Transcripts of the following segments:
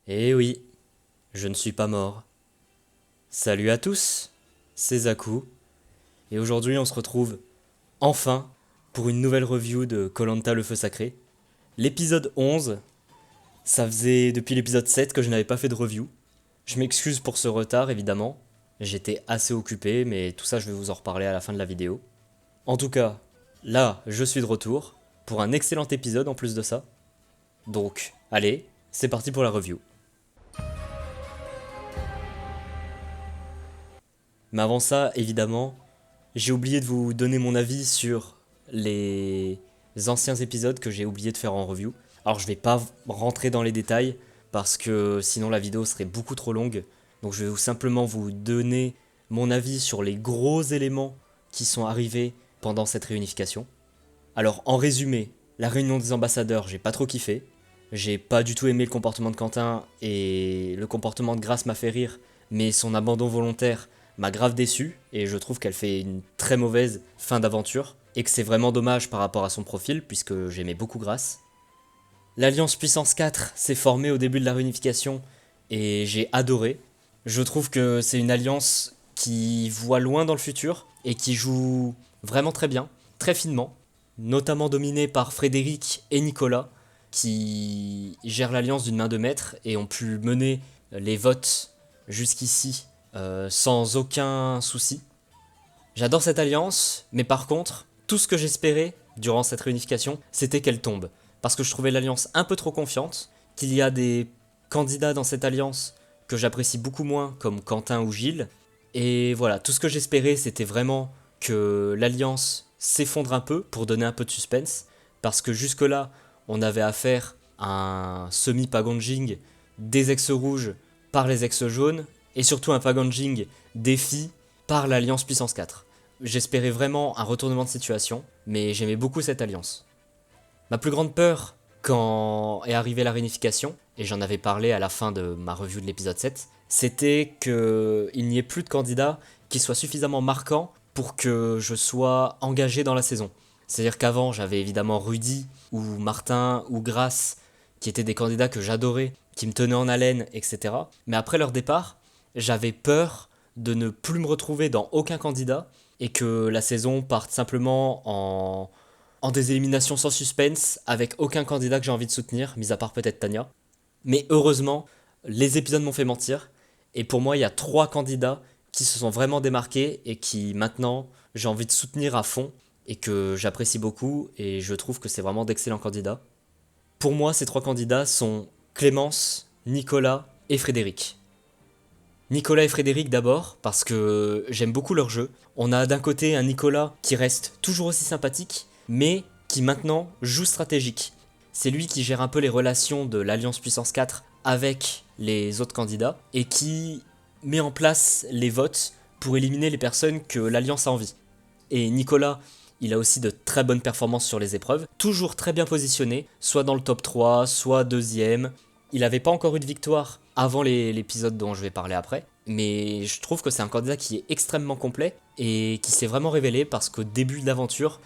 Eh oui, je ne suis pas mort. Salut à tous, c'est Zaku, et aujourd'hui on se retrouve enfin pour une nouvelle review de koh le feu sacré. L'épisode 11, ça faisait depuis l'épisode 7 que je n'avais pas fait de review. Je m'excuse pour ce retard évidemment, j'étais assez occupé, mais tout ça je vais vous en reparler à la fin de la vidéo. En tout cas, là je suis de retour pour un excellent épisode en plus de ça. Donc, allez, c'est parti pour la review. Mais avant ça, évidemment, j'ai oublié de vous donner mon avis sur les anciens épisodes que j'ai oublié de faire en review. Alors je vais pas rentrer dans les détails parce que sinon la vidéo serait beaucoup trop longue. Donc je vais simplement vous donner mon avis sur les gros éléments qui sont arrivés pendant cette réunification. Alors en résumé, la réunion des ambassadeurs, j'ai pas trop kiffé. J'ai pas du tout aimé le comportement de Quentin et le comportement de Grace m'a fait rire, mais son abandon volontaire m'a grave déçu et je trouve qu'elle fait une très mauvaise fin d'aventure et que c'est vraiment dommage par rapport à son profil puisque j'aimais beaucoup Grace. L'Alliance Puissance 4 s'est formée au début de la réunification et j'ai adoré. Je trouve que c'est une alliance qui voit loin dans le futur et qui joue vraiment très bien, très finement, notamment dominée par Frédéric et Nicolas qui gèrent l'alliance d'une main de maître et ont pu mener les votes jusqu'ici sans aucun souci. J'adore cette alliance, mais par contre, tout ce que j'espérais durant cette réunification, c'était qu'elle tombe. Parce que je trouvais l'alliance un peu trop confiante, qu'il y a des candidats dans cette alliance que j'apprécie beaucoup moins, comme Quentin ou Gilles. Et voilà, tout ce que j'espérais, c'était vraiment que l'alliance s'effondre un peu pour donner un peu de suspense. Parce que jusque-là, on avait affaire à un semi-packaging des ex rouges par les ex jaunes, et surtout un packaging des filles par l'Alliance Puissance 4. J'espérais vraiment un retournement de situation, mais j'aimais beaucoup cette alliance. Ma plus grande peur quand est arrivée la réunification, et j'en avais parlé à la fin de ma review de l'épisode 7, c'était qu'il n'y ait plus de candidats qui soient suffisamment marquants pour que je sois engagé dans la saison. C'est-à-dire qu'avant, j'avais évidemment Rudy, ou Martin, ou Grace, qui étaient des candidats que j'adorais, qui me tenaient en haleine, etc. Mais après leur départ, j'avais peur de ne plus me retrouver dans aucun candidat et que la saison parte simplement en des éliminations sans suspense avec aucun candidat que j'ai envie de soutenir, mis à part peut-être Tania. Mais heureusement, les épisodes m'ont fait mentir et pour moi, il y a 3 candidats qui se sont vraiment démarqués et qui maintenant j'ai envie de soutenir à fond et que j'apprécie beaucoup et je trouve que c'est vraiment d'excellents candidats. Pour moi, ces 3 candidats sont Clémence, Nicolas et Frédéric. Nicolas et Frédéric d'abord, parce que j'aime beaucoup leur jeu. On a d'un côté un Nicolas qui reste toujours aussi sympathique, mais qui maintenant joue stratégique. C'est lui qui gère un peu les relations de l'Alliance Puissance 4 avec les autres candidats, et qui met en place les votes pour éliminer les personnes que l'Alliance a envie. Et Nicolas, il a aussi de très bonnes performances sur les épreuves, toujours très bien positionné, soit dans le top 3, soit deuxième. Il n'avait pas encore eu de victoire avant l'épisode dont je vais parler après, mais je trouve que c'est un candidat qui est extrêmement complet et qui s'est vraiment révélé parce qu'au début de l'aventure,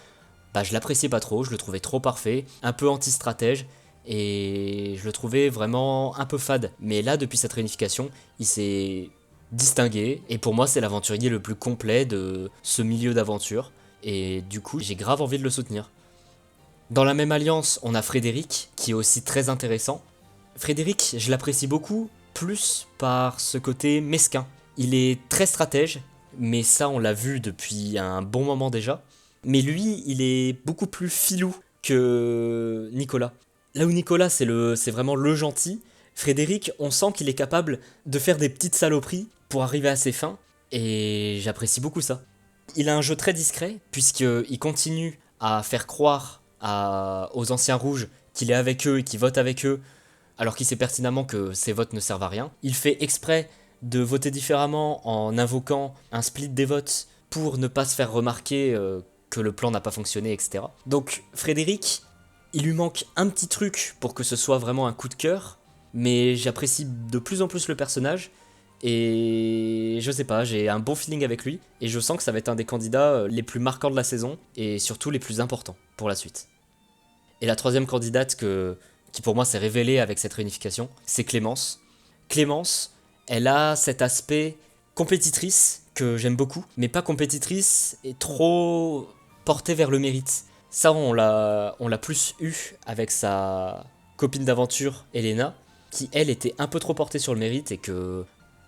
je l'appréciais pas trop, je le trouvais trop parfait, un peu anti-stratège, et je le trouvais vraiment un peu fade. Mais là, depuis cette réunification, il s'est distingué, et pour moi, c'est l'aventurier le plus complet de ce milieu d'aventure, et du coup, j'ai grave envie de le soutenir. Dans la même alliance, on a Frédéric, qui est aussi très intéressant. Frédéric, je l'apprécie beaucoup, plus par ce côté mesquin. Il est très stratège, mais ça on l'a vu depuis un bon moment déjà. Mais lui, il est beaucoup plus filou que Nicolas. Là où Nicolas, c'est vraiment le gentil, Frédéric, on sent qu'il est capable de faire des petites saloperies pour arriver à ses fins, et j'apprécie beaucoup ça. Il a un jeu très discret, puisqu'il continue à faire croire aux anciens rouges qu'il est avec eux et qu'il vote avec eux, alors qu'il sait pertinemment que ses votes ne servent à rien. Il fait exprès de voter différemment en invoquant un split des votes pour ne pas se faire remarquer que le plan n'a pas fonctionné, etc. Donc Frédéric, il lui manque un petit truc pour que ce soit vraiment un coup de cœur, mais j'apprécie de plus en plus le personnage, et je sais pas, j'ai un bon feeling avec lui, et je sens que ça va être un des candidats les plus marquants de la saison, et surtout les plus importants pour la suite. Et la troisième candidate qui pour moi s'est révélée avec cette réunification, c'est Clémence. Clémence, elle a cet aspect compétitrice que j'aime beaucoup, mais pas compétitrice et trop portée vers le mérite. Ça, on l'a plus eu avec sa copine d'aventure, Elena, qui elle était un peu trop portée sur le mérite et que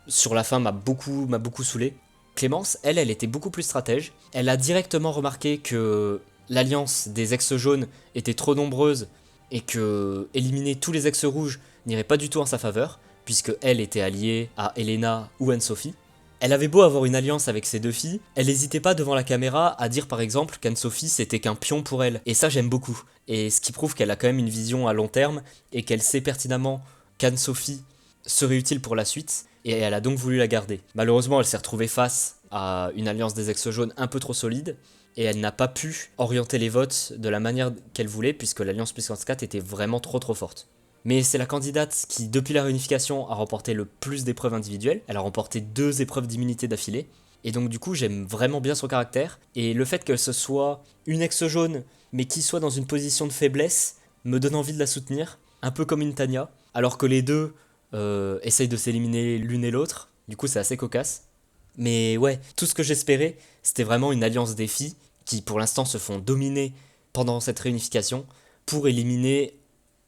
sur la fin m'a beaucoup saoulé. Clémence, elle était beaucoup plus stratège. Elle a directement remarqué que l'alliance des ex jaunes était trop nombreuse et que éliminer tous les ex rouges n'irait pas du tout en sa faveur, puisque elle était alliée à Elena ou Anne-Sophie. Elle avait beau avoir une alliance avec ces deux filles, elle n'hésitait pas devant la caméra à dire par exemple qu'Anne-Sophie c'était qu'un pion pour elle. Et ça j'aime beaucoup. Et ce qui prouve qu'elle a quand même une vision à long terme et qu'elle sait pertinemment qu'Anne-Sophie serait utile pour la suite. Et elle a donc voulu la garder. Malheureusement elle s'est retrouvée face à une alliance des ex-jaunes un peu trop solide. Et elle n'a pas pu orienter les votes de la manière qu'elle voulait puisque l'alliance puissance 4 était vraiment trop forte. Mais c'est la candidate qui, depuis la réunification, a remporté le plus d'épreuves individuelles. Elle a remporté 2 épreuves d'immunité d'affilée. Et donc du coup, j'aime vraiment bien son caractère. Et le fait qu'elle se soit une ex-jaune, mais qui soit dans une position de faiblesse, me donne envie de la soutenir. Un peu comme une Tanya. Alors que les deux essayent de s'éliminer l'une et l'autre. Du coup, c'est assez cocasse. Mais ouais, tout ce que j'espérais, c'était vraiment une alliance des filles qui, pour l'instant, se font dominer pendant cette réunification pour éliminer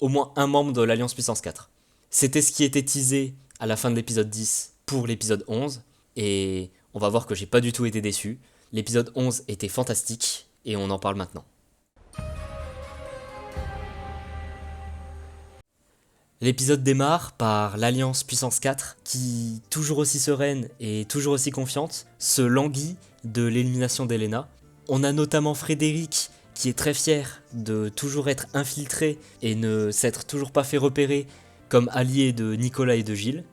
au moins un membre de l'Alliance Puissance 4. C'était ce qui était teasé à la fin de l'épisode 10 pour l'épisode 11, et on va voir que j'ai pas du tout été déçu. L'épisode 11 était fantastique, et on en parle maintenant. L'épisode démarre par l'Alliance Puissance 4, qui, toujours aussi sereine et toujours aussi confiante, se languit de l'élimination d'Elena. On a notamment Frédéric, qui est très fier de toujours être infiltré et ne s'être toujours pas fait repérer comme allié de Nicolas et de Gilles.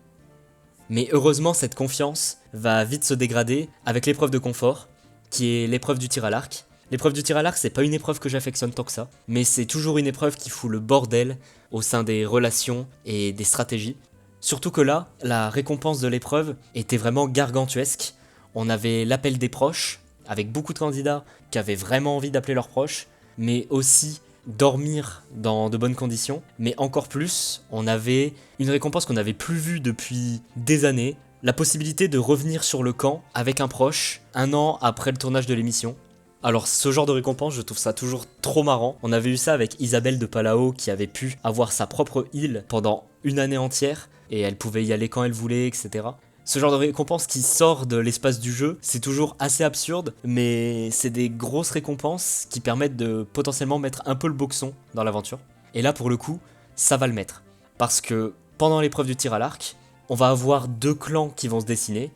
Mais heureusement, cette confiance va vite se dégrader avec l'épreuve de confort, qui est l'épreuve du tir à l'arc. L'épreuve du tir à l'arc, c'est pas une épreuve que j'affectionne tant que ça, mais c'est toujours une épreuve qui fout le bordel au sein des relations et des stratégies. Surtout que là, la récompense de l'épreuve était vraiment gargantuesque. On avait l'appel des proches, avec beaucoup de candidats qui avaient vraiment envie d'appeler leurs proches, mais aussi dormir dans de bonnes conditions. Mais encore plus, on avait une récompense qu'on n'avait plus vue depuis des années, la possibilité de revenir sur le camp avec un proche, 1 an après le tournage de l'émission. Alors ce genre de récompense, je trouve ça toujours trop marrant. On avait eu ça avec Isabelle de Palao qui avait pu avoir sa propre île pendant 1 année entière, et elle pouvait y aller quand elle voulait, etc. Ce genre de récompense qui sort de l'espace du jeu, c'est toujours assez absurde, mais c'est des grosses récompenses qui permettent de potentiellement mettre un peu le boxon dans l'aventure. Et là, pour le coup, ça va le mettre. Parce que pendant l'épreuve du tir à l'arc, on va avoir 2 clans qui vont se dessiner.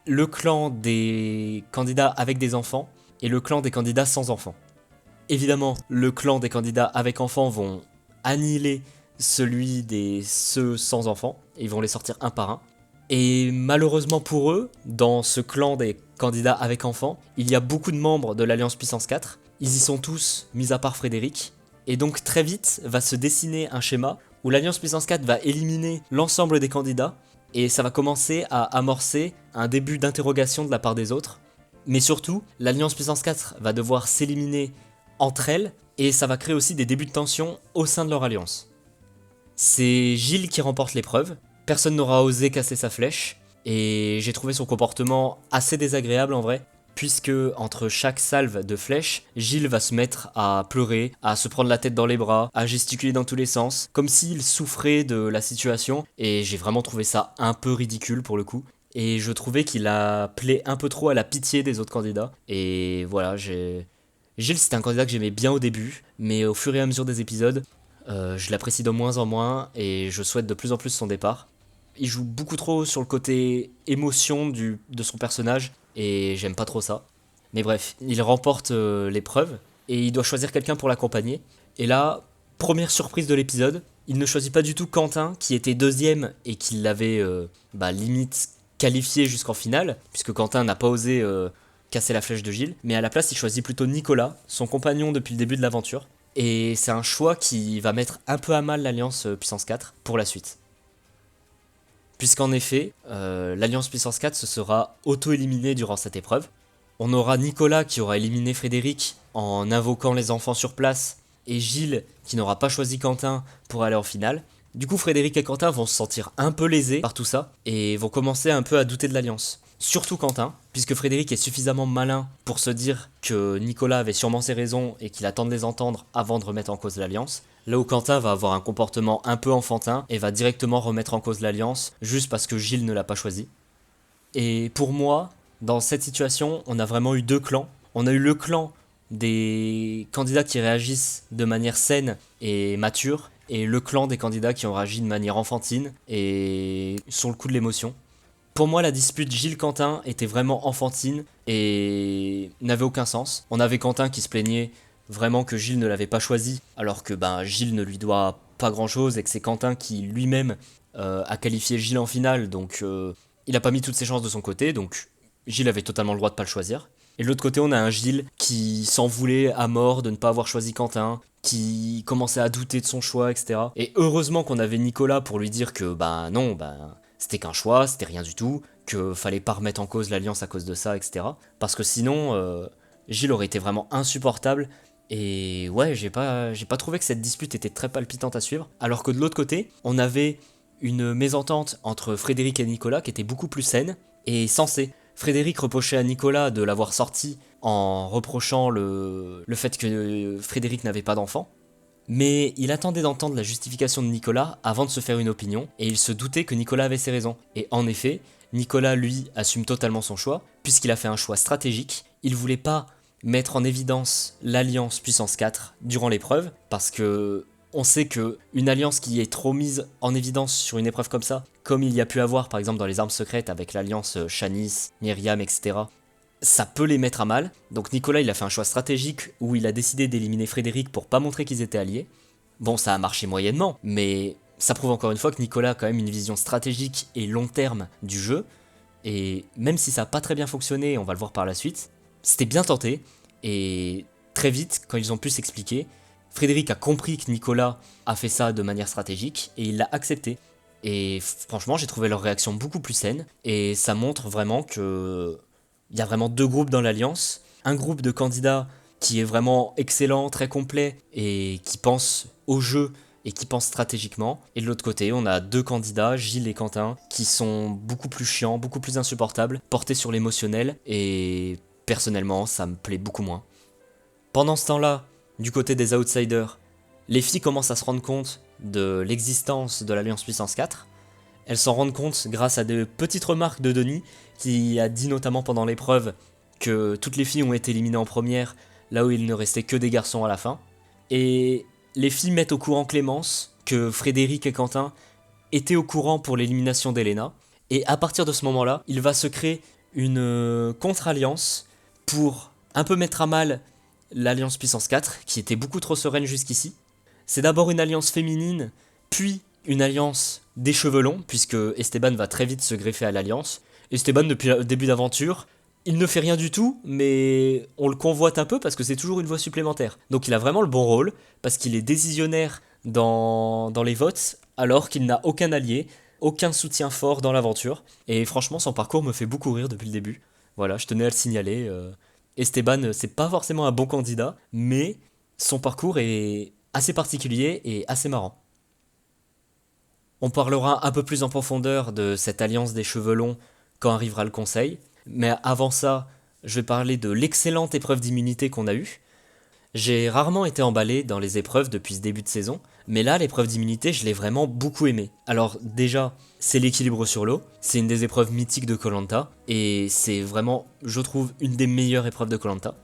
Le clan des candidats avec des enfants et le clan des candidats sans enfants. Évidemment, le clan des candidats avec enfants vont annihiler celui des ceux sans enfants, et ils vont les sortir un par un. Et malheureusement pour eux, dans ce clan des candidats avec enfants, il y a beaucoup de membres de l'Alliance Puissance 4. Ils y sont tous, mis à part Frédéric. Et donc très vite va se dessiner un schéma où l'Alliance Puissance 4 va éliminer l'ensemble des candidats. Et ça va commencer à amorcer un début d'interrogation de la part des autres. Mais surtout, l'Alliance Puissance 4 va devoir s'éliminer entre elles. Et ça va créer aussi des débuts de tension au sein de leur alliance. C'est Gilles qui remporte l'épreuve. Personne n'aura osé casser sa flèche, et j'ai trouvé son comportement assez désagréable en vrai, puisque entre chaque salve de flèches, Gilles va se mettre à pleurer, à se prendre la tête dans les bras, à gesticuler dans tous les sens, comme s'il souffrait de la situation, et j'ai vraiment trouvé ça un peu ridicule pour le coup. Et je trouvais qu'il appelait un peu trop à la pitié des autres candidats, et voilà, Gilles c'était un candidat que j'aimais bien au début, mais au fur et à mesure des épisodes, je l'apprécie de moins en moins, et je souhaite de plus en plus son départ. Il joue beaucoup trop sur le côté émotion de son personnage, et j'aime pas trop ça. Mais bref, il remporte l'épreuve, et il doit choisir quelqu'un pour l'accompagner. Et là, première surprise de l'épisode, il ne choisit pas du tout Quentin, qui était 2ème, et qui l'avait limite qualifié jusqu'en finale, puisque Quentin n'a pas osé casser la flèche de Gilles, mais à la place il choisit plutôt Nicolas, son compagnon depuis le début de l'aventure. Et c'est un choix qui va mettre un peu à mal l'Alliance Puissance 4 pour la suite. Puisqu'en effet, l'Alliance Puissance 4 se sera auto-éliminée durant cette épreuve. On aura Nicolas qui aura éliminé Frédéric en invoquant les enfants sur place, et Gilles qui n'aura pas choisi Quentin pour aller en finale. Du coup, Frédéric et Quentin vont se sentir un peu lésés par tout ça et vont commencer un peu à douter de l'alliance. Surtout Quentin, puisque Frédéric est suffisamment malin pour se dire que Nicolas avait sûrement ses raisons et qu'il attend de les entendre avant de remettre en cause l'alliance. Là où Quentin va avoir un comportement un peu enfantin et va directement remettre en cause l'alliance juste parce que Gilles ne l'a pas choisi. Et pour moi, dans cette situation, on a vraiment eu deux clans. On a eu le clan des candidats qui réagissent de manière saine et mature, et le clan des candidats qui ont réagi de manière enfantine et sur le coup de l'émotion. Pour moi, la dispute Gilles-Quentin était vraiment enfantine et n'avait aucun sens. On avait Quentin qui se plaignait vraiment que Gilles ne l'avait pas choisi, alors que Gilles ne lui doit pas grand-chose et que c'est Quentin qui lui-même a qualifié Gilles en finale, donc il n'a pas mis toutes ses chances de son côté, donc Gilles avait totalement le droit de pas le choisir. Et de l'autre côté, on a un Gilles qui s'en voulait à mort de ne pas avoir choisi Quentin, qui commençait à douter de son choix, etc. Et heureusement qu'on avait Nicolas pour lui dire que non, c'était qu'un choix, c'était rien du tout, que fallait pas remettre en cause l'alliance à cause de ça, etc. Parce que sinon, Gilles aurait été vraiment insupportable. Et ouais, j'ai pas trouvé que cette dispute était très palpitante à suivre. Alors que de l'autre côté, on avait une mésentente entre Frédéric et Nicolas qui était beaucoup plus saine et sensée. Frédéric reprochait à Nicolas de l'avoir sorti en reprochant le fait que Frédéric n'avait pas d'enfant. Mais il attendait d'entendre la justification de Nicolas avant de se faire une opinion, et il se doutait que Nicolas avait ses raisons. Et en effet, Nicolas, lui, assume totalement son choix, puisqu'il a fait un choix stratégique. Il voulait pas mettre en évidence l'alliance puissance 4 durant l'épreuve, parce que on sait que une alliance qui est trop mise en évidence sur une épreuve comme ça, comme il y a pu avoir par exemple dans les armes secrètes avec l'alliance Shanice, Myriam, etc., ça peut les mettre à mal. Donc Nicolas, il a fait un choix stratégique où il a décidé d'éliminer Frédéric pour pas montrer qu'ils étaient alliés. Bon, ça a marché moyennement, mais ça prouve encore une fois que Nicolas a quand même une vision stratégique et long terme du jeu. Et même si ça a pas très bien fonctionné, on va le voir par la suite, c'était bien tenté. Et très vite, quand ils ont pu s'expliquer, Frédéric a compris que Nicolas a fait ça de manière stratégique et il l'a accepté. Et franchement, j'ai trouvé leur réaction beaucoup plus saine. Et ça montre vraiment que il y a vraiment deux groupes dans l'alliance. Un groupe de candidats qui est vraiment excellent, très complet et qui pense au jeu et qui pense stratégiquement. Et de l'autre côté, on a deux candidats, Gilles et Quentin, qui sont beaucoup plus chiants, beaucoup plus insupportables, portés sur l'émotionnel. Et personnellement, ça me plaît beaucoup moins. Pendant ce temps-là, du côté des outsiders, les filles commencent à se rendre compte de l'existence de l'Alliance Puissance 4. Elles s'en rendent compte grâce à de petites remarques de Denis, qui a dit notamment pendant l'épreuve que toutes les filles ont été éliminées en première, là où il ne restait que des garçons à la fin. Et les filles mettent au courant Clémence que Frédéric et Quentin étaient au courant pour l'élimination d'Elena. Et à partir de ce moment-là, il va se créer une contre-alliance pour un peu mettre à mal l'Alliance Puissance 4, qui était beaucoup trop sereine jusqu'ici. C'est d'abord une alliance féminine, puis une alliance des cheveux longs, puisque Esteban va très vite se greffer à l'alliance. Esteban, depuis le début d'aventure, il ne fait rien du tout, mais on le convoite un peu parce que c'est toujours une voix supplémentaire. Donc il a vraiment le bon rôle, parce qu'il est décisionnaire dans les votes, alors qu'il n'a aucun allié, aucun soutien fort dans l'aventure. Et franchement, son parcours me fait beaucoup rire depuis le début. Voilà, je tenais à le signaler. Esteban, c'est pas forcément un bon candidat, mais son parcours est assez particulier et assez marrant. On parlera un peu plus en profondeur de cette alliance des cheveux longs quand arrivera le conseil, mais avant ça, je vais parler de l'excellente épreuve d'immunité qu'on a eue. J'ai rarement été emballé dans les épreuves depuis ce début de saison, mais là, l'épreuve d'immunité, je l'ai vraiment beaucoup aimée. Alors déjà, c'est l'équilibre sur l'eau, c'est une des épreuves mythiques de Koh-Lanta, et c'est vraiment, je trouve, une des meilleures épreuves de Koh-Lanta.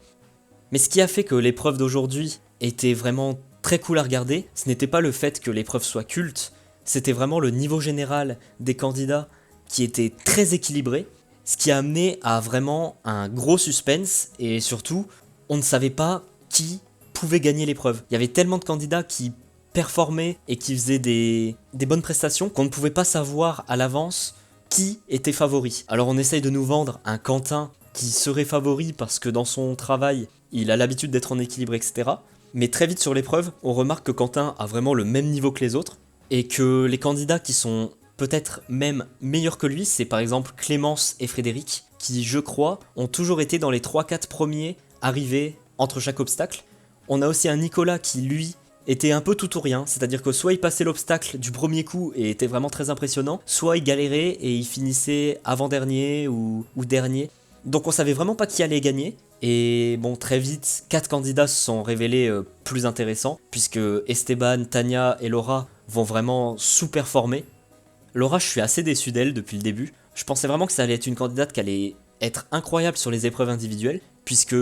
Mais ce qui a fait que l'épreuve d'aujourd'hui était vraiment très cool à regarder, ce n'était pas le fait que l'épreuve soit culte, c'était vraiment le niveau général des candidats qui était très équilibré, ce qui a amené à vraiment un gros suspense, et surtout, on ne savait pas qui pouvait gagner l'épreuve. Il y avait tellement de candidats qui performaient et qui faisaient des bonnes prestations qu'on ne pouvait pas savoir à l'avance qui était favori. Alors on essaye de nous vendre un Quentin qui serait favori parce que dans son travail, il a l'habitude d'être en équilibre, etc. Mais très vite sur l'épreuve, on remarque que Quentin a vraiment le même niveau que les autres et que les candidats qui sont peut-être même meilleurs que lui, c'est par exemple Clémence et Frédéric, qui je crois ont toujours été dans les 3-4 premiers arrivés entre chaque obstacle. On a aussi un Nicolas qui lui était un peu tout ou rien, c'est-à-dire que soit il passait l'obstacle du premier coup et était vraiment très impressionnant, soit il galérait et il finissait avant-dernier ou dernier. Donc on savait vraiment pas qui allait gagner. Et bon, très vite, 4 candidats se sont révélés plus intéressants, puisque Esteban, Tania et Laura vont vraiment sous-performer. Laura, je suis assez déçu d'elle depuis le début. Je pensais vraiment que ça allait être une candidate qui allait être incroyable sur les épreuves individuelles, puisque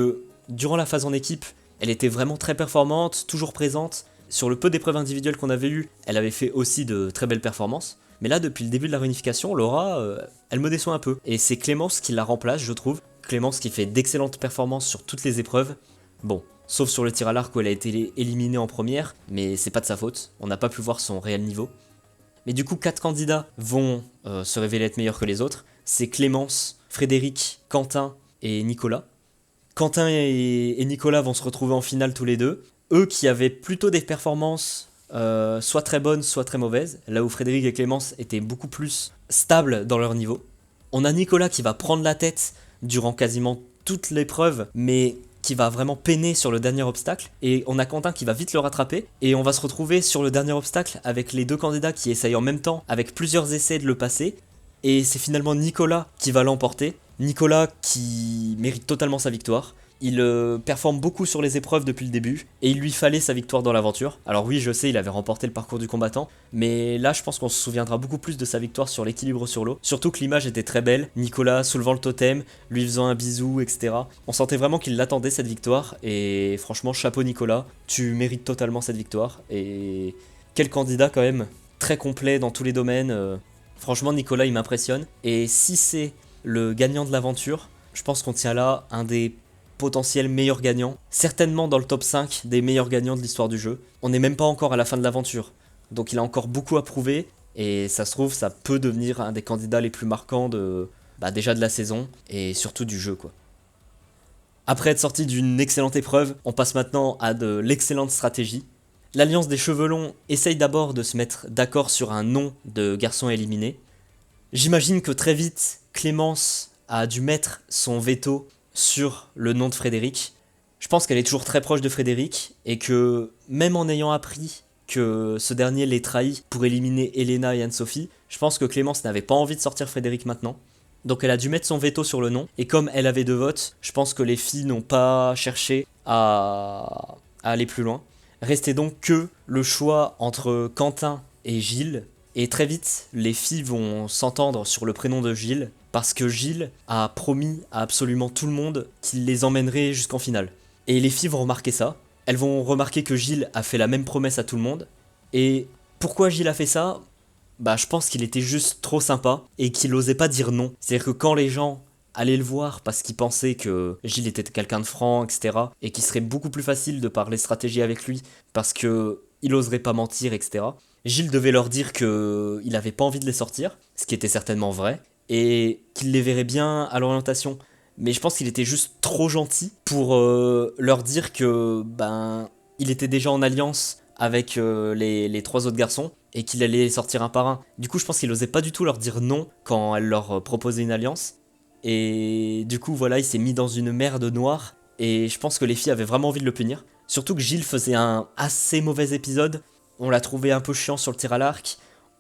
durant la phase en équipe, elle était vraiment très performante, toujours présente. Sur le peu d'épreuves individuelles qu'on avait eues, elle avait fait aussi de très belles performances. Mais là, depuis le début de la réunification, Laura, elle me déçoit un peu. Et c'est Clémence qui la remplace, je trouve. Clémence qui fait d'excellentes performances sur toutes les épreuves. Bon, sauf sur le tir à l'arc où elle a été éliminée en première, mais c'est pas de sa faute. On n'a pas pu voir son réel niveau. Mais du coup, 4 candidats vont se révéler être meilleurs que les autres. C'est Clémence, Frédéric, Quentin et Nicolas. Quentin et Nicolas vont se retrouver en finale tous les deux. Eux qui avaient plutôt des performances soit très bonnes, soit très mauvaises, là où Frédéric et Clémence étaient beaucoup plus stables dans leur niveau. On a Nicolas qui va prendre la tête durant quasiment toute l'épreuve, mais qui va vraiment peiner sur le dernier obstacle, et on a Quentin qui va vite le rattraper, et on va se retrouver sur le dernier obstacle avec les deux candidats qui essayent en même temps, avec plusieurs essais de le passer, et c'est finalement Nicolas qui va l'emporter. Nicolas qui mérite totalement sa victoire. Il performe beaucoup sur les épreuves depuis le début, et il lui fallait sa victoire dans l'aventure. Alors oui, je sais, il avait remporté le parcours du combattant, mais là je pense qu'on se souviendra beaucoup plus de sa victoire sur l'équilibre sur l'eau. Surtout que l'image était très belle, Nicolas soulevant le totem, lui faisant un bisou, etc. On sentait vraiment qu'il l'attendait cette victoire, et franchement chapeau Nicolas, tu mérites totalement cette victoire, et quel candidat quand même, très complet dans tous les domaines. Franchement Nicolas il m'impressionne, et si c'est le gagnant de l'aventure, je pense qu'on tient là un des potentiel meilleur gagnant, certainement dans le top 5 des meilleurs gagnants de l'histoire du jeu. On n'est même pas encore à la fin de l'aventure, donc il a encore beaucoup à prouver, et ça se trouve, ça peut devenir un des candidats les plus marquants déjà de la saison, et surtout du jeu, quoi. Après être sorti d'une excellente épreuve, on passe maintenant à de l'excellente stratégie. L'Alliance des Cheveux Longs essaye d'abord de se mettre d'accord sur un nom de garçon éliminé. J'imagine que très vite, Clémence a dû mettre son veto sur le nom de Frédéric. Je pense qu'elle est toujours très proche de Frédéric, et que même en ayant appris que ce dernier l'ait trahi pour éliminer Elena et Anne-Sophie, je pense que Clémence n'avait pas envie de sortir Frédéric maintenant. Donc elle a dû mettre son veto sur le nom, et comme elle avait 2 votes, je pense que les filles n'ont pas cherché à aller plus loin. Restait donc que le choix entre Quentin et Gilles, et très vite, les filles vont s'entendre sur le prénom de Gilles, parce que Gilles a promis à absolument tout le monde qu'il les emmènerait jusqu'en finale. Et les filles vont remarquer ça. Elles vont remarquer que Gilles a fait la même promesse à tout le monde. Et pourquoi Gilles a fait ça ? Je pense qu'il était juste trop sympa et qu'il osait pas dire non. C'est-à-dire que quand les gens allaient le voir parce qu'ils pensaient que Gilles était quelqu'un de franc, etc., et qu'il serait beaucoup plus facile de parler stratégie avec lui parce que il oserait pas mentir, etc., Gilles devait leur dire qu'il avait pas envie de les sortir, ce qui était certainement vrai, et qu'il les verrait bien à l'orientation. Mais je pense qu'il était juste trop gentil pour leur dire que il était déjà en alliance avec les 3 autres garçons et qu'il allait les sortir un par un. Du coup, je pense qu'il osait pas du tout leur dire non quand elle leur proposait une alliance. Et du coup, voilà, il s'est mis dans une merde noire, et je pense que les filles avaient vraiment envie de le punir. Surtout que Gilles faisait un assez mauvais épisode. On l'a trouvé un peu chiant sur le tir à l'arc.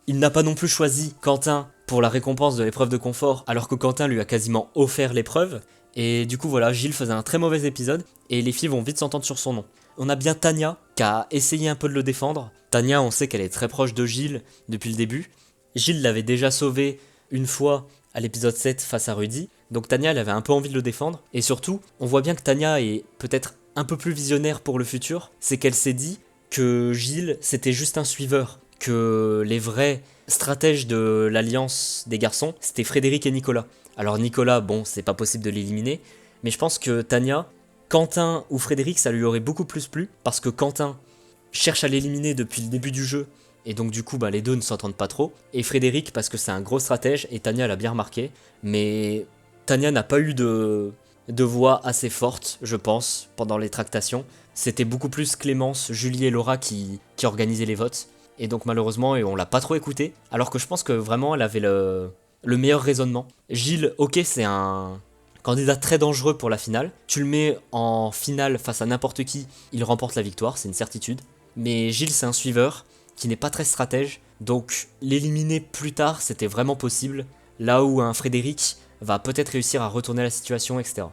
Il n'a pas non plus choisi Quentin pour la récompense de l'épreuve de confort, alors que Quentin lui a quasiment offert l'épreuve. Et du coup voilà, Gilles faisait un très mauvais épisode, et les filles vont vite s'entendre sur son nom. On a bien Tania, qui a essayé un peu de le défendre. Tania, on sait qu'elle est très proche de Gilles depuis le début. Gilles l'avait déjà sauvé une fois à l'épisode 7 face à Rudy, donc Tania elle avait un peu envie de le défendre. Et surtout, on voit bien que Tania est peut-être un peu plus visionnaire pour le futur, c'est qu'elle s'est dit que Gilles c'était juste un suiveur, que les vrais stratèges de l'alliance des garçons c'était Frédéric et Nicolas. Alors Nicolas, bon, c'est pas possible de l'éliminer, mais je pense que Tania, Quentin ou Frédéric ça lui aurait beaucoup plus plu, parce que Quentin cherche à l'éliminer depuis le début du jeu, et donc du coup les deux ne s'entendent pas trop, et Frédéric parce que c'est un gros stratège, et Tania l'a bien remarqué, mais Tania n'a pas eu de voix assez forte, je pense, pendant les tractations. C'était beaucoup plus Clémence, Julie et Laura qui organisaient les votes, et donc malheureusement on l'a pas trop écouté, alors que je pense que vraiment elle avait le meilleur raisonnement. Gilles, ok, c'est un candidat très dangereux pour la finale, tu le mets en finale face à n'importe qui, il remporte la victoire, c'est une certitude. Mais Gilles, c'est un suiveur qui n'est pas très stratège, donc l'éliminer plus tard, c'était vraiment possible, là où un Frédéric va peut-être réussir à retourner la situation, etc.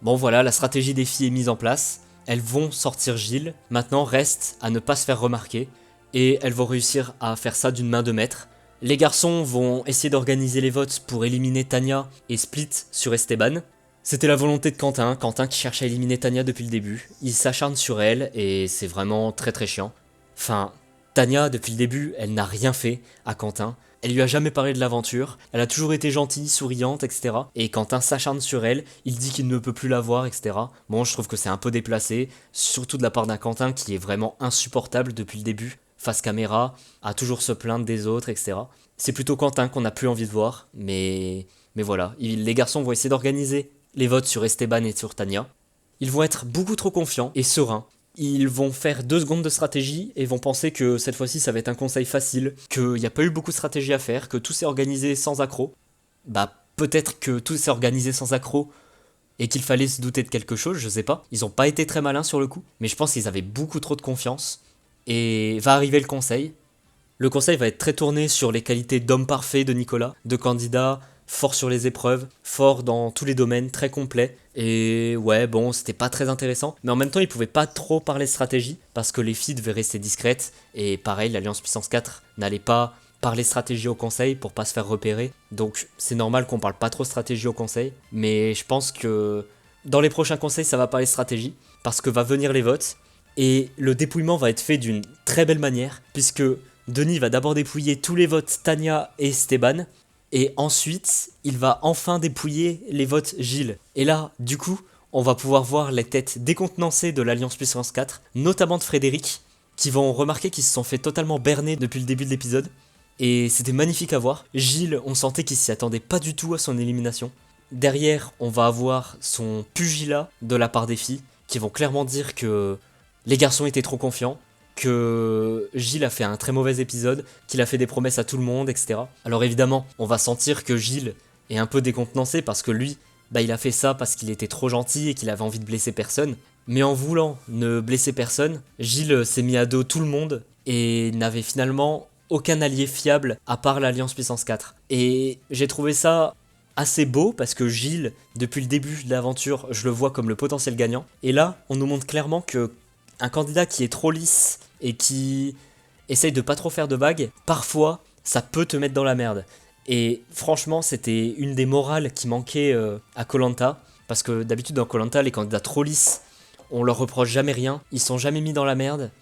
Bon voilà, la stratégie des filles est mise en place, elles vont sortir Gilles, maintenant reste à ne pas se faire remarquer, et elles vont réussir à faire ça d'une main de maître. Les garçons vont essayer d'organiser les votes pour éliminer Tania et Split sur Esteban. C'était la volonté de Quentin qui cherche à éliminer Tania depuis le début. Il s'acharne sur elle et c'est vraiment très très chiant. Enfin, Tania, depuis le début, elle n'a rien fait à Quentin. Elle lui a jamais parlé de l'aventure, elle a toujours été gentille, souriante, etc. Et Quentin s'acharne sur elle, il dit qu'il ne peut plus la voir, etc. Bon, je trouve que c'est un peu déplacé, surtout de la part d'un Quentin qui est vraiment insupportable depuis le début, face caméra, à toujours se plaindre des autres, etc. C'est plutôt Quentin qu'on n'a plus envie de voir, mais voilà, les garçons vont essayer d'organiser les votes sur Esteban et sur Tania. Ils vont être beaucoup trop confiants et sereins. Ils vont faire 2 secondes de stratégie et vont penser que cette fois-ci ça va être un conseil facile, qu'il n'y a pas eu beaucoup de stratégie à faire, que tout s'est organisé sans accroc. Bah peut-être que tout s'est organisé sans accroc et qu'il fallait se douter de quelque chose, je sais pas. Ils ont pas été très malins sur le coup, mais je pense qu'ils avaient beaucoup trop de confiance. Et va arriver le conseil. Le conseil va être très tourné sur les qualités d'homme parfait de Nicolas, de candidat, fort sur les épreuves, fort dans tous les domaines, très complet. Et ouais, bon, c'était pas très intéressant. Mais en même temps, il pouvait pas trop parler stratégie, parce que les filles devaient rester discrètes. Et pareil, l'Alliance Puissance 4 n'allait pas parler stratégie au conseil pour pas se faire repérer. Donc c'est normal qu'on parle pas trop stratégie au conseil. Mais je pense que dans les prochains conseils, ça va parler stratégie, parce que va venir les votes. Et le dépouillement va être fait d'une très belle manière, puisque Denis va d'abord dépouiller tous les votes Tania et Esteban. Et ensuite, il va enfin dépouiller les votes Gilles. Et là, du coup, on va pouvoir voir les têtes décontenancées de l'Alliance Puissance 4, notamment de Frédéric, qui vont remarquer qu'ils se sont fait totalement berner depuis le début de l'épisode. Et c'était magnifique à voir. Gilles, on sentait qu'il s'y attendait pas du tout à son élimination. Derrière, on va avoir son pugilat de la part des filles, qui vont clairement dire que les garçons étaient trop confiants, que Gilles a fait un très mauvais épisode, qu'il a fait des promesses à tout le monde, etc. Alors évidemment, on va sentir que Gilles est un peu décontenancé parce que lui, il a fait ça parce qu'il était trop gentil et qu'il avait envie de blesser personne. Mais en voulant ne blesser personne, Gilles s'est mis à dos tout le monde et n'avait finalement aucun allié fiable à part l'Alliance Puissance 4. Et j'ai trouvé ça assez beau parce que Gilles, depuis le début de l'aventure, je le vois comme le potentiel gagnant. Et là, on nous montre clairement que un candidat qui est trop lisse et qui essaye de pas trop faire de vagues, parfois, ça peut te mettre dans la merde. Et franchement, c'était une des morales qui manquait à Koh-Lanta, parce que d'habitude dans Koh-Lanta, les candidats trop lisses, on leur reproche jamais rien, ils sont jamais mis dans la merde.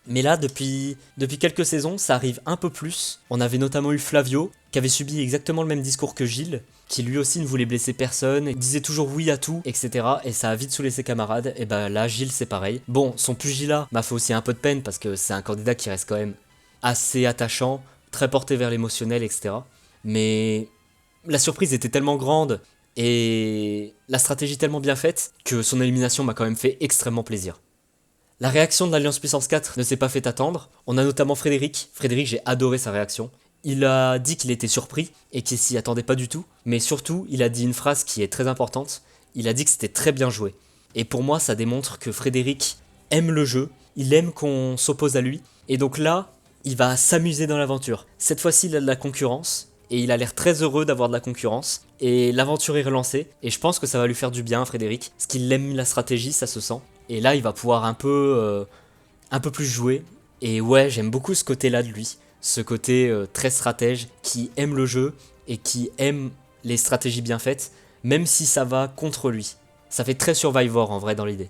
Mais là, depuis quelques saisons, ça arrive un peu plus. On avait notamment eu Flavio, qui avait subi exactement le même discours que Gilles, qui lui aussi ne voulait blesser personne, disait toujours oui à tout, etc. Et ça a vite saoulé ses camarades. Et bah là, Gilles, c'est pareil. Bon, son pugilat m'a fait aussi un peu de peine, parce que c'est un candidat qui reste quand même assez attachant, très porté vers l'émotionnel, etc. Mais la surprise était tellement grande, et la stratégie tellement bien faite, que son élimination m'a quand même fait extrêmement plaisir. La réaction de l'Alliance Puissance 4 ne s'est pas fait attendre. On a notamment Frédéric. Frédéric, j'ai adoré sa réaction. Il a dit qu'il était surpris et qu'il s'y attendait pas du tout. Mais surtout, il a dit une phrase qui est très importante. Il a dit que c'était très bien joué. Et pour moi, ça démontre que Frédéric aime le jeu. Il aime qu'on s'oppose à lui. Et donc là, il va s'amuser dans l'aventure. Cette fois-ci, il a de la concurrence. Et il a l'air très heureux d'avoir de la concurrence. Et l'aventure est relancée. Et je pense que ça va lui faire du bien, Frédéric. Parce qu'il aime la stratégie, ça se sent. Et là, il va pouvoir un peu plus jouer. Et ouais, j'aime beaucoup ce côté-là de lui. Ce côté très stratège, qui aime le jeu et qui aime les stratégies bien faites, même si ça va contre lui. Ça fait très Survivor en vrai dans l'idée.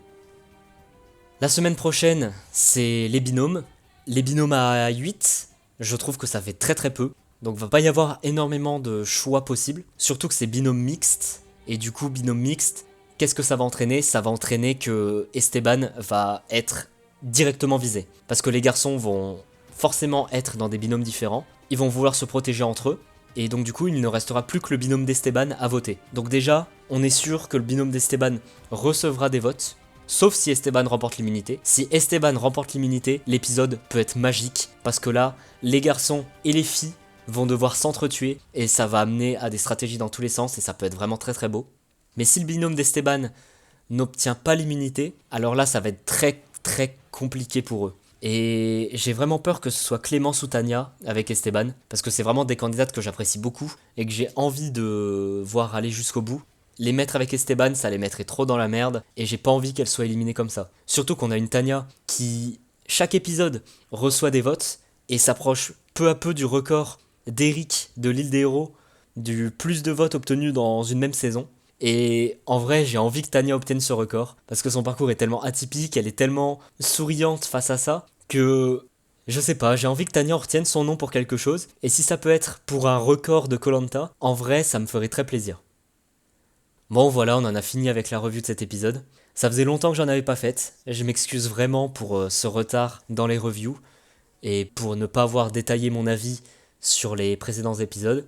La semaine prochaine, c'est les binômes. Les binômes à 8, je trouve que ça fait très très peu. Donc va pas y avoir énormément de choix possibles. Surtout que c'est binôme mixte. Et du coup, binôme mixte, qu'est-ce que ça va entraîner ? Ça va entraîner que Esteban va être directement visé. Parce que les garçons vont forcément être dans des binômes différents. Ils vont vouloir se protéger entre eux. Et donc du coup, il ne restera plus que le binôme d'Esteban à voter. Donc déjà, on est sûr que le binôme d'Esteban recevra des votes. Sauf si Esteban remporte l'immunité. Si Esteban remporte l'immunité, l'épisode peut être magique. Parce que là, les garçons et les filles vont devoir s'entretuer. Et ça va amener à des stratégies dans tous les sens. Et ça peut être vraiment très très beau. Mais si le binôme d'Esteban n'obtient pas l'immunité, alors là ça va être très très compliqué pour eux. Et j'ai vraiment peur que ce soit Clémence ou Tania avec Esteban, parce que c'est vraiment des candidates que j'apprécie beaucoup et que j'ai envie de voir aller jusqu'au bout. Les mettre avec Esteban, ça les mettrait trop dans la merde, et j'ai pas envie qu'elle soit éliminée comme ça. Surtout qu'on a une Tania qui, chaque épisode, reçoit des votes et s'approche peu à peu du record d'Eric de l'île des héros, du plus de votes obtenus dans une même saison. Et en vrai, j'ai envie que Tania obtienne ce record, parce que son parcours est tellement atypique, elle est tellement souriante face à ça, que je sais pas, j'ai envie que Tania retienne son nom pour quelque chose, et si ça peut être pour un record de koh en vrai, ça me ferait très plaisir. Bon voilà, on en a fini avec la revue de cet épisode. Ça faisait longtemps que j'en avais pas faite, je m'excuse vraiment pour ce retard dans les reviews, et pour ne pas avoir détaillé mon avis sur les précédents épisodes.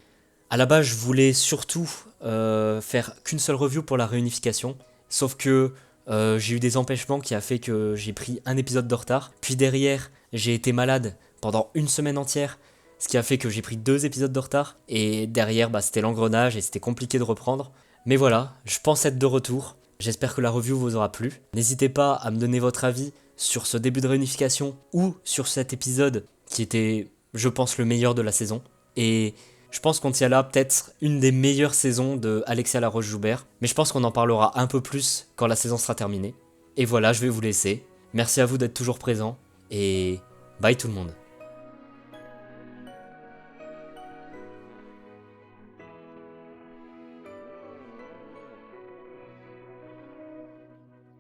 À la base, je voulais surtout faire qu'une seule review pour la réunification, sauf que j'ai eu des empêchements qui a fait que j'ai pris un épisode de retard. Puis derrière, j'ai été malade pendant une semaine entière, ce qui a fait que j'ai pris 2 épisodes de retard. Et derrière, bah, c'était l'engrenage et c'était compliqué de reprendre. Mais voilà, je pense être de retour. J'espère que la review vous aura plu. N'hésitez pas à me donner votre avis sur ce début de réunification ou sur cet épisode qui était, je pense, le meilleur de la saison. Et je pense qu'on tient là peut-être une des meilleures saisons de Alexia Laroche-Joubert, mais je pense qu'on en parlera un peu plus quand la saison sera terminée. Et voilà, je vais vous laisser. Merci à vous d'être toujours présents, et bye tout le monde.